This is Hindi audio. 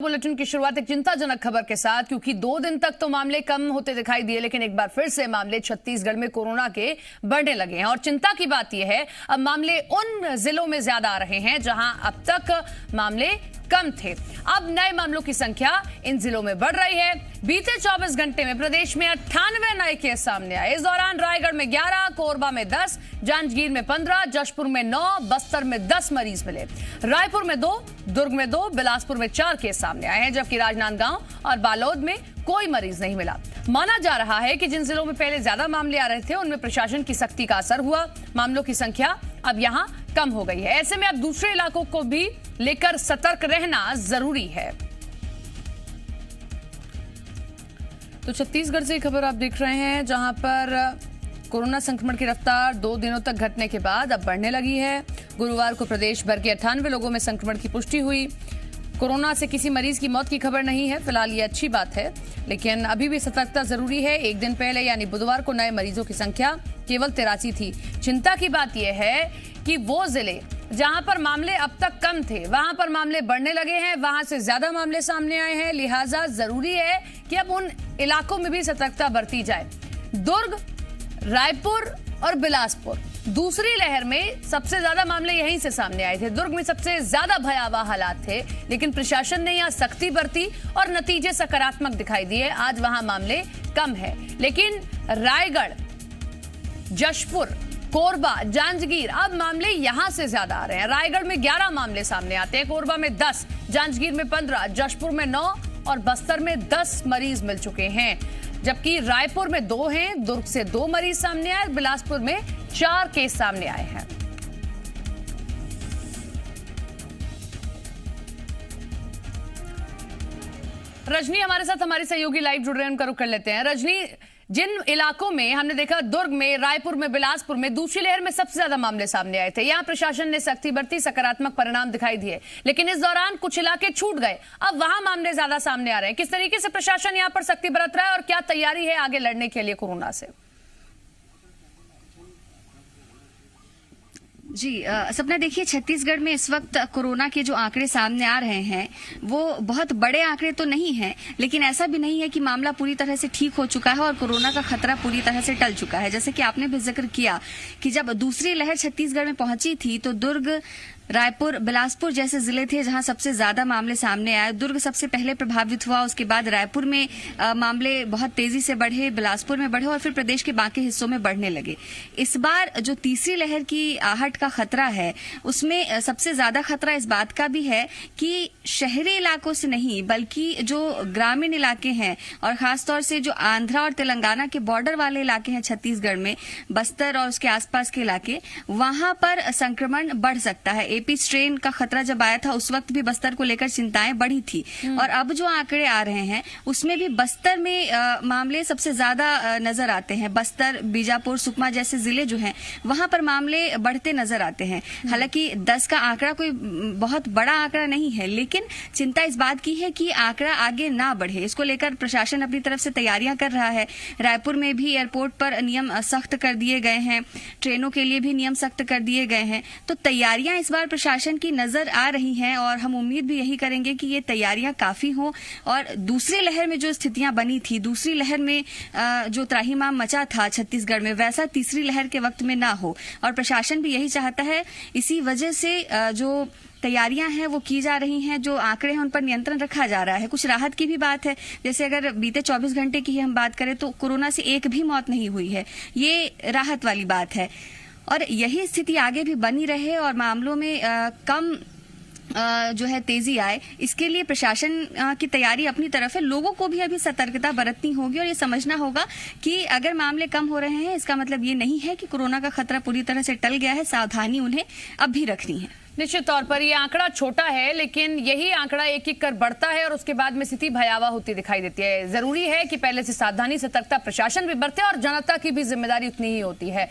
बुलेटिन की शुरुआत एक चिंताजनक खबर के साथ, क्योंकि 2 दिन तक तो मामले कम होते दिखाई दिए, लेकिन एक बार फिर से मामले छत्तीसगढ़ में कोरोना के बढ़ने लगे हैं। और चिंता की बात यह है, अब मामले उन जिलों में ज्यादा आ रहे हैं जहां अब तक मामले कम थे। अब नए मामलों की संख्या इन जिलों में बढ़ रही है। बीते 24 घंटे में प्रदेश में 98 नए केस सामने आए। इस दौरान रायगढ़ में 11, कोरबा में 10, जांजगीर में 15, जशपुर में 9, बस्तर में 10 मरीज मिले। रायपुर में 2, दुर्ग में 2, बिलासपुर में 4 केस सामने आए हैं, जबकि राजनांदगांव और बालोद में कोई मरीज नहीं मिला। माना जा रहा है कि जिन जिलों में पहले ज्यादा मामले आ रहे थे उनमें प्रशासन की सख्ती का असर हुआ। मामलों की संख्या अब यहां कम हो गई है। ऐसे में अब दूसरे इलाकों को भी लेकर सतर्क रहना जरूरी है। तो छत्तीसगढ़ से खबर आप देख रहे हैं, जहां पर कोरोना संक्रमण की रफ्तार 2 दिनों तक घटने के बाद अब बढ़ने लगी है। गुरुवार को प्रदेश भर के 98 लोगों में संक्रमण की पुष्टि हुई। कोरोना से किसी मरीज की मौत की खबर नहीं है। फिलहाल ये अच्छी बात है, लेकिन अभी भी सतर्कता जरूरी है। एक दिन पहले यानी बुधवार को नए मरीजों की संख्या केवल 83 थी। चिंता की बात यह है कि वो जिले जहां पर मामले अब तक कम थे, वहां पर मामले बढ़ने लगे हैं, वहां से ज्यादा मामले सामने आए हैं। लिहाजा जरूरी है कि अब उन इलाकों में भी सतर्कता बरती जाए। दुर्ग, रायपुर और बिलासपुर दूसरी लहर में सबसे ज्यादा मामले यहीं से सामने आए थे। दुर्ग में सबसे ज्यादा भयावह हालात थे, लेकिन प्रशासन ने यहां सख्ती बरती और नतीजे सकारात्मक दिखाई दिए। आज वहां मामले कम है, लेकिन रायगढ़, जशपुर, कोरबा, जांजगीर अब मामले यहां से ज्यादा आ रहे हैं। रायगढ़ में 11 मामले सामने आते हैं, कोरबा में 10, जांजगीर में 15, जशपुर में 9 और बस्तर में 10 मरीज मिल चुके हैं, जबकि रायपुर में 2 हैं। दुर्ग से 2 मरीज सामने आए, बिलासपुर में 4 केस सामने आए हैं। रजनी हमारे साथ, हमारी सहयोगी लाइव जुड़ रहे हैं, उनका रुख कर लेते हैं। रजनी, जिन इलाकों में हमने देखा, दुर्ग में, रायपुर में, बिलासपुर में दूसरी लहर में सबसे ज्यादा मामले सामने आए थे, यहां प्रशासन ने सख्ती बरती, सकारात्मक परिणाम दिखाई दिए, लेकिन इस दौरान कुछ इलाके छूट गए। अब वहां मामले ज्यादा सामने आ रहे हैं। किस तरीके से प्रशासन यहां पर सख्ती बरत रहा है और क्या तैयारी है आगे लड़ने के लिए कोरोना से? जी सपना, देखिए छत्तीसगढ़ में इस वक्त कोरोना के जो आंकड़े सामने आ रहे हैं वो बहुत बड़े आंकड़े तो नहीं हैं, लेकिन ऐसा भी नहीं है कि मामला पूरी तरह से ठीक हो चुका है और कोरोना का खतरा पूरी तरह से टल चुका है। जैसे कि आपने भी जिक्र किया कि जब दूसरी लहर छत्तीसगढ़ में पहुंची थी तो दुर्ग, रायपुर, बिलासपुर जैसे जिले थे जहां सबसे ज्यादा मामले सामने आए। दुर्ग सबसे पहले प्रभावित हुआ, उसके बाद रायपुर में मामले बहुत तेजी से बढ़े, बिलासपुर में बढ़े और फिर प्रदेश के बाकी हिस्सों में बढ़ने लगे। इस बार जो तीसरी लहर की आहट का खतरा है, उसमें सबसे ज्यादा खतरा इस बात का भी है कि शहरी इलाकों से नहीं, बल्कि जो ग्रामीण इलाके हैं और खासतौर से जो आंध्रा और तेलंगाना के बॉर्डर वाले इलाके हैं छत्तीसगढ़ में, बस्तर और उसके आसपास के इलाके, वहां पर संक्रमण बढ़ सकता है। एपी स्ट्रेन का खतरा जब आया था उस वक्त भी बस्तर को लेकर चिंताएं बढ़ी थी, और अब जो आंकड़े आ रहे हैं उसमें भी बस्तर में मामले सबसे ज्यादा नजर आते हैं। बस्तर, बीजापुर, सुकमा जैसे जिले जो हैं वहां पर मामले बढ़ते नजर आते हैं। हालांकि 10 का आंकड़ा कोई बहुत बड़ा आंकड़ा नहीं है, लेकिन चिंता इस बात की है कि आंकड़ा आगे ना बढ़े। इसको लेकर प्रशासन अपनी तरफ से तैयारियां कर रहा है। रायपुर में भी एयरपोर्ट पर नियम सख्त कर दिए गए हैं, ट्रेनों के लिए भी नियम सख्त कर दिए गए हैं। तो तैयारियां इस बार प्रशासन की नजर आ रही हैं और हम उम्मीद भी यही करेंगे कि ये तैयारियां काफी हों और दूसरी लहर में जो स्थितियां बनी थी, दूसरी लहर में जो त्राहिमाम मचा था छत्तीसगढ़ में, वैसा तीसरी लहर के वक्त में ना हो। और प्रशासन भी यही चाहता है। इसी वजह से जो तैयारियां हैं वो की जा रही हैं, जो आंकड़े हैं उन पर नियंत्रण रखा जा रहा है। कुछ राहत की भी बात है, जैसे अगर बीते 24 घंटे की ही हम बात करें तो कोरोना से एक भी मौत नहीं हुई है, ये राहत वाली बात है। और यही स्थिति आगे भी बनी रहे और मामलों में कम जो है तेजी आए, इसके लिए प्रशासन की तैयारी अपनी तरफ है। लोगों को भी अभी सतर्कता बरतनी होगी और ये समझना होगा कि अगर मामले कम हो रहे हैं इसका मतलब ये नहीं है कि कोरोना का खतरा पूरी तरह से टल गया है। सावधानी उन्हें अब भी रखनी है। निश्चित तौर पर यह आंकड़ा छोटा है, लेकिन यही आंकड़ा एक-एक कर बढ़ता है और उसके बाद में स्थिति भयावह होती दिखाई देती है। जरूरी है कि पहले से सावधानी, सतर्कता प्रशासन भी बरते और जनता की भी जिम्मेदारी उतनी ही होती है।